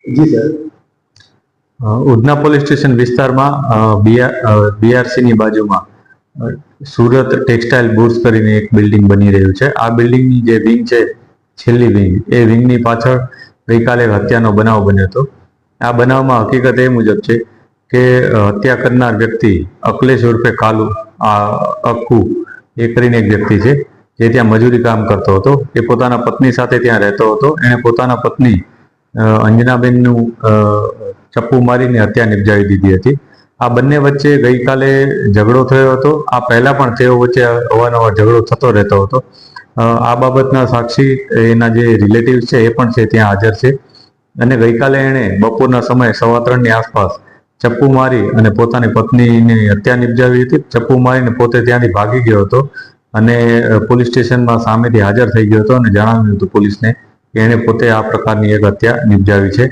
જી sir. Udhna police station વિસ્તારમાં બીઆરસીની બાજુમાં Surat textile bourse કરીને એક બિલ્ડિંગ બની રહ્યું છે। આ બિલ્ડિંગની જે વિંગ છે, છેલ્લી વિંગ, એ વિંગની પાછળ ગઈકાલે એક હત્યાનો બનાવ બન્યો હતો। આ બનાવમાં હકીકત એ મુજબ છે કે હત્યા કરનાર વ્યક્તિ અખિલેશ ઉર્ફે કાલુ અક્કુ એ કરીને એક વ્યક્તિ છે જે ત્યાં મજૂરી કામ કરતો હતો। એ પોતાના પત્ની સાથે ત્યાં રહેતો હતો। એણે પોતાના પત્ની અંજનાબેનનું ચપ્પુ મારીને હત્યા નિપજાવી દીધી હતી। આ બંને વચ્ચે ગઈકાલે ઝઘડો થયો હતો। આ પહેલા પણ તેઓ વચ્ચે અવારનવાર ઝઘડો થતો રહેતો હતો। આ બાબતના સાક્ષી એના જે રિલેટિવ્સ છે એ પણ છે ત્યાં હાજર છે। અને ગઈકાલે એણે બપોરના સમયે 3:15ની આસપાસ ચપ્પુ મારી અને પોતાની પત્નીની હત્યા નિપજાવી હતી। ચપ્પુ મારીને પોતે ત્યાંથી ભાગી ગયો હતો અને પોલીસ સ્ટેશનમાં સામેથી હાજર થઈ ગયો હતો અને જણાવ્યું હતું પોલીસને કે એણે પોતે આ પ્રકારની એક હત્યા નિપજાવી છે।